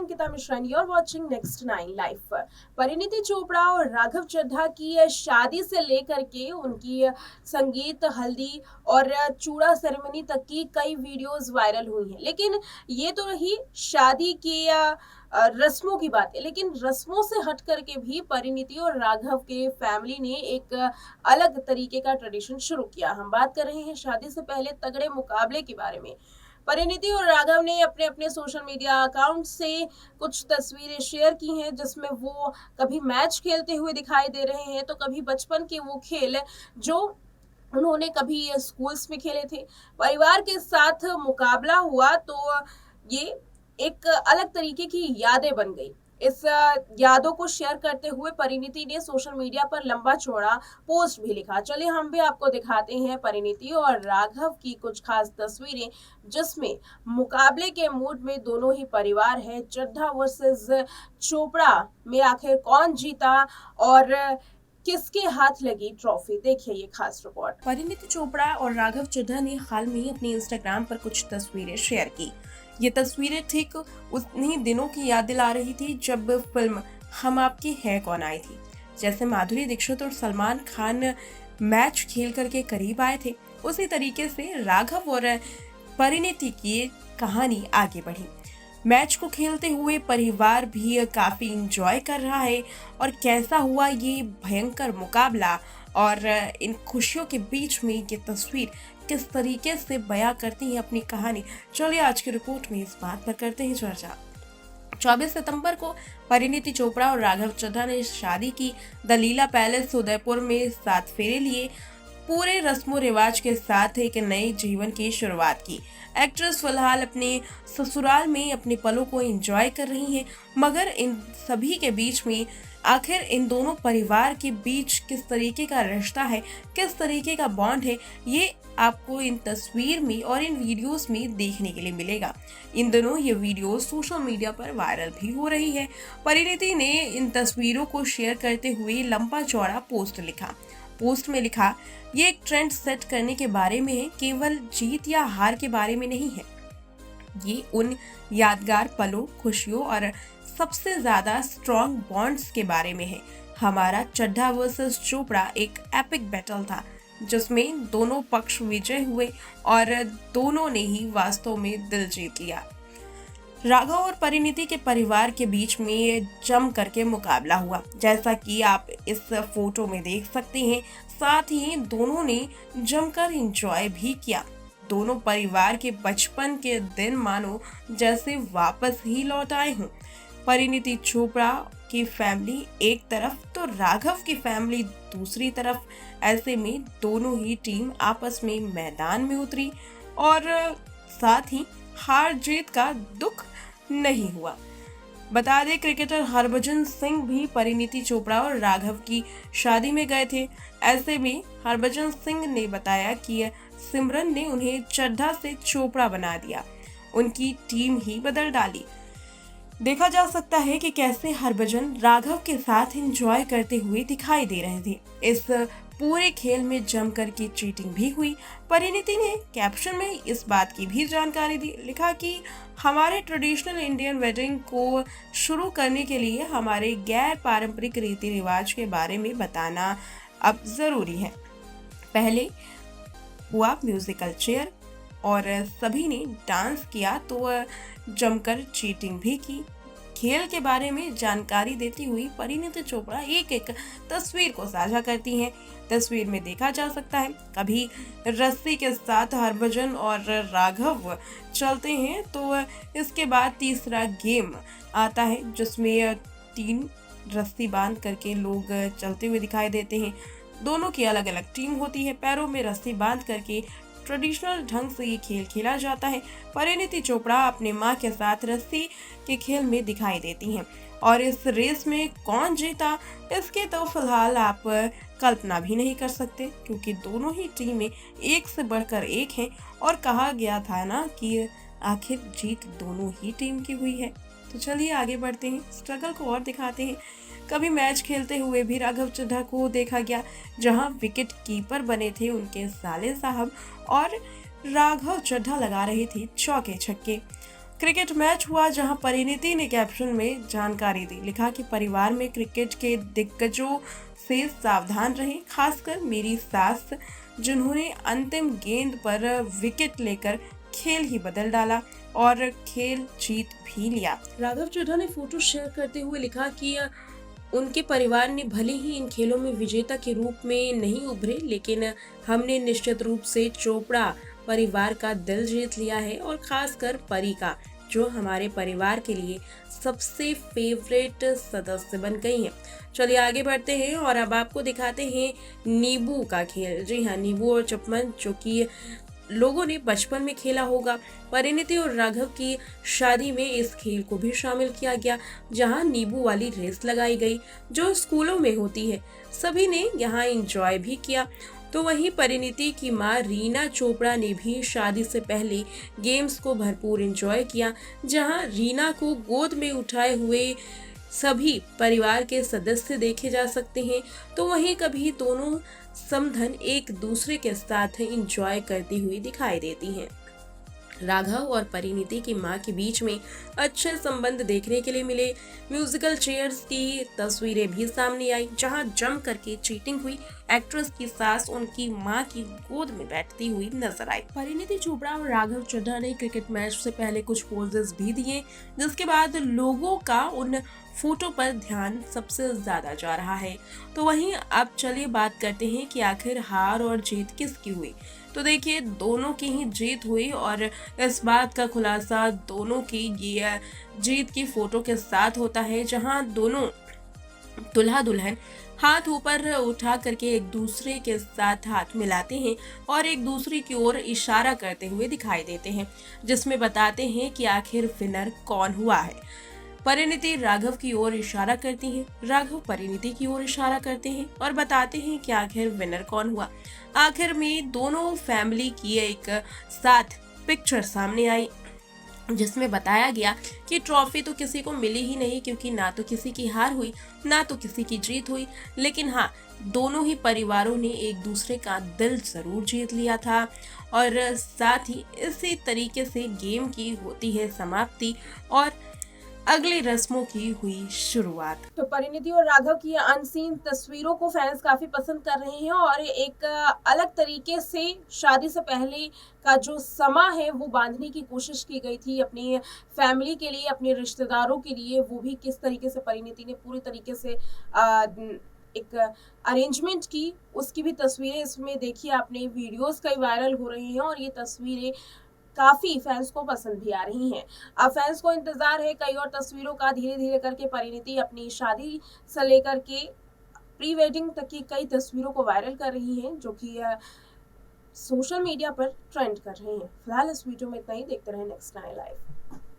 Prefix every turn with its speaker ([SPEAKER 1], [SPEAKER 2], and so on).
[SPEAKER 1] Ankita Mishra and you're watching next 9 life. Parineeti Chopra और राघव चड्ढा की शादी से लेकर के उनकी संगीत, हल्दी और चूड़ा सेरेमनी तक की कई वीडियोस वायरल हुई हैं। लेकिन ये तो रही शादी की रस्मों की बात है, लेकिन रस्मों से हट करके भी परिणीति और राघव के फैमिली ने एक अलग तरीके का ट्रेडिशन शुरू किया। हम बात कर रहे हैं शादी से पहले तगड़े मुकाबले के बारे में। परिणीति और राघव ने अपने अपने सोशल मीडिया अकाउंट से कुछ तस्वीरें शेयर की हैं, जिसमें वो कभी मैच खेलते हुए दिखाई दे रहे हैं तो कभी बचपन के वो खेल जो उन्होंने कभी स्कूल्स में खेले थे। परिवार के साथ मुकाबला हुआ तो ये एक अलग तरीके की यादें बन गई। इस यादों को शेयर करते हुए परिणीति ने सोशल मीडिया पर लंबा चौड़ा पोस्ट भी लिखा। चलिए हम भी आपको दिखाते हैं परिणीति और राघव की कुछ खास तस्वीरें, जिसमें मुकाबले के मूड में दोनों ही परिवार है। चड्ढा वर्सेस चोपड़ा में आखिर कौन जीता और किसके हाथ लगी ट्रॉफी, देखिए ये खास रिपोर्ट। परिणीति चोपड़ा और राघव चड्ढा ने हाल में ही अपने इंस्टाग्राम पर कुछ तस्वीरें शेयर की। ये तस्वीरें ठीक उन्हीं दिनों की याद दिला रही थी जब फिल्म हम आपके हैं कौन आई थी। जैसे माधुरी दीक्षित और सलमान खान मैच खेल करके करीब आए थे, उसी तरीके से राघव और परिणीति की कहानी आगे बढ़ी। मैच को खेलते हुए परिवार भी काफी इंजॉय कर रहा है और कैसा हुआ ये भयंकर मुकाबला और इन खुशियों के बीच में ये तस्वीर किस तरीके से बयां करती है अपनी कहानी। चलिए आज की रिपोर्ट में इस बात पर करते हैं चर्चा। 24 सितंबर को परिणीति चोपड़ा और राघव चड्ढा ने शादी की। द लीला पैलेस उदयपुर में 7 फेरे लिए पूरे रस्मों रिवाज के साथ एक नए जीवन की शुरुआत की। एक्ट्रेस फिलहाल अपने ससुराल में अपने पलों को एंजॉय कर रही हैं, मगर इन सभी के बीच में आखिर इन दोनों परिवार के बीच किस तरीके का रिश्ता है, किस तरीके का बॉन्ड है, ये आपको इन तस्वीर में और इन वीडियोस में देखने के लिए मिलेगा। इन दिनों ये वीडियो सोशल मीडिया पर वायरल भी हो रही है। परिणीति ने इन तस्वीरों को शेयर करते हुए लंबा चौड़ा पोस्ट लिखा। पोस्ट में लिखा, ये एक ट्रेंड सेट करने के बारे में है, केवल जीत या हार के बारे में नहीं है। ये उन यादगार पलों, खुशियों और सबसे ज्यादा स्ट्रॉन्ग बॉन्ड्स के बारे में है। हमारा चड्ढा वर्सेस चोपड़ा एक एपिक बैटल था, जिसमें दोनों पक्ष विजय हुए और दोनों ने ही वास्तव में दिल जीत लिया। राघव और परिणीति के परिवार के बीच में जम करके मुकाबला हुआ, जैसा कि आप इस फोटो में देख सकते हैं। साथ ही दोनों ने जमकर एंजॉय भी किया। दोनों परिवार के बचपन के दिन मानो जैसे वापस ही लौट आए हों। परिणीति चोपड़ा की फैमिली एक तरफ तो राघव की फैमिली दूसरी तरफ। ऐसे में दोनों ही टीम आपस में मैदान में उतरी और साथ ही हार जीत का दुख नहीं हुआ। बता दें, क्रिकेटर हरभजन सिंह भी परिणीति चोपड़ा और राघव की शादी में गए थे। ऐसे में हरभजन सिंह ने बताया कि सिमरन ने उन्हें चड्ढा से चोपड़ा बना दिया, उनकी टीम ही बदल डाली। देखा जा सकता है कि कैसे हरभजन राघव के साथ एंजॉय करते हुए दिखाई दे रहे थे। इस पूरे खेल में जमकर की चीटिंग भी हुई। परिणीति ने कैप्शन में इस बात की भी जानकारी दी, लिखा कि हमारे ट्रेडिशनल इंडियन वेडिंग को शुरू करने के लिए हमारे गैर पारंपरिक रीति रिवाज के बारे में बताना अब जरूरी है। पहले हुआ म्यूजिकल चेयर और सभी ने डांस किया तो जमकर चीटिंग भी की। खेल के बारे में जानकारी देती हुई परिणीति चोपड़ा एक एक तस्वीर को साझा करती हैं। तस्वीर में देखा जा सकता है कभी रस्सी के साथ हरभजन और राघव चलते हैं, तो इसके बाद तीसरा गेम आता है जिसमें 3 रस्सी बांध करके लोग चलते हुए दिखाई देते हैं। दोनों की अलग अलग टीम होती है। पैरों में रस्सी बांध करके ट्रेडिशनल ढंग से ये खेल खेला जाता है। परिणीति चोपड़ा अपने मां के साथ रस्सी के खेल में दिखाई देती हैं और इस रेस में कौन जीता इसके तो फिलहाल आप कल्पना भी नहीं कर सकते, क्योंकि दोनों ही टीमें एक से बढ़कर एक हैं और कहा गया था ना कि आखिर जीत दोनों ही टीम की हुई है। तो चलिए आगे बढ़ते हैं, स्ट्रगल को और दिखाते हैं। कभी मैच खेलते हुए भी राघव चड्ढा को देखा गया, जहां विकेट कीपर बने थे उनके साले साहब और राघव चड्ढा लगा रहे थे चौके छक्के।
[SPEAKER 2] क्रिकेट मैच हुआ जहां परिणीति ने कैप्शन में जानकारी दी। लिखा कि परिवार में क्रिकेट के दिग्गजों से सावधान रहें, खासकर मेरी सास, जिन्होंने अंतिम गेंद पर विकेट लेकर खेल ही बदल डाला और खेल जीत भी लिया।
[SPEAKER 1] राघव चड्ढा ने फोटो शेयर करते हुए लिखा कि उनके परिवार ने भले ही इन खेलों में विजेता के रूप में नहीं उभरे, लेकिन हमने निश्चित रूप से चोपड़ा परिवार का दिल जीत लिया है, और खासकर परी का, जो हमारे परिवार के लिए सबसे फेवरेट सदस्य बन गई हैं। चलिए आगे बढ़ते हैं और अब आपको दिखाते हैं नींबू का खेल। जी हाँ, नींबू और चुप्पन, जो कि लोगों ने बचपन में खेला होगा। परिणीति और राघव की शादी में इस खेल को भी शामिल किया गया, जहां नींबू वाली रेस लगाई गई, जो स्कूलों में होती है। सभी ने यहां एंजॉय भी किया। तो वहीं परिणीति की मां रीना चोपड़ा ने भी शादी से पहले गेम्स को भरपूर एंजॉय किया, जहां रीना को गोद में उठाए हुए सभी परिवार के सदस्य देखे जा सकते हैं। तो वहीं कभी दोनों समधन एक दूसरे के साथ एंजॉय करती हुई दिखाई देती हैं। राघव और परिणीति की मां के बीच में अच्छे संबंध देखने के लिए मिले। म्यूजिकल चेयर्स की तस्वीरें भी सामने आई, जहां जम करके चीटिंग हुई। एक्ट्रेस की सास उनकी मां की गोद में बैठती हुई नजर आई। परिणीति चोपड़ा और राघव चड्ढा ने क्रिकेट मैच से पहले कुछ पोजेस भी दिए, जिसके बाद लोगों का उन फोटो पर ध्यान सबसे ज्यादा जा रहा है। तो वहीं अब चलिए बात करते हैं कि आखिर हार और जीत किसकी हुई। तो देखिए, दोनों की ही जीत हुई, और इस बात का खुलासा दोनों की ये जीत की फोटो के साथ होता है, जहां दोनों दुल्हा दुल्हन हाथ ऊपर उठा करके एक दूसरे के साथ हाथ मिलाते हैं और एक दूसरे की ओर इशारा करते हुए दिखाई देते हैं, जिसमें बताते हैं कि आखिर विनर कौन हुआ है। परिणीति राघव की ओर इशारा करती हैं, राघव परिणीति की ओर इशारा करते हैं और बताते हैं कि आखिर विनर कौन हुआ। आखिर में दोनों फैमिली की एक साथ पिक्चर सामने आई, जिसमें बताया गया कि ट्रॉफी तो किसी को मिली ही नहीं, क्योंकि ना तो किसी की हार हुई ना तो किसी की जीत हुई। लेकिन हाँ, दोनों ही परिवारों ने एक दूसरे का दिल जरूर जीत लिया था, और साथ ही इसी तरीके से गेम की होती है समाप्ति और अगली रस्मों की हुई शुरुआत। तो परिणीति और राघव की अनसीन तस्वीरों को फैंस काफी पसंद कर रहे हैं, और एक अलग तरीके से शादी से पहले का जो समा है वो बांधने की कोशिश की गई थी अपनी फैमिली के लिए, अपने रिश्तेदारों के लिए। वो भी किस तरीके से परिणीति ने पूरी तरीके से एक अरेंजमेंट की, उसकी भी तस्वीरें इसमें देखिए आपने। वीडियोस कई वायरल हो रही हैं और ये तस्वीरें काफी फैंस को पसंद भी आ रही हैं। अब फैंस को इंतजार है कई और तस्वीरों का। धीरे धीरे करके परिणीति अपनी शादी से लेकर के प्री वेडिंग तक की कई तस्वीरों को वायरल कर रही हैं, जो कि सोशल मीडिया पर ट्रेंड कर रही हैं। फिलहाल इस वीडियो में इतना ही। देखते रहें नेक्स्ट 9 लाइव।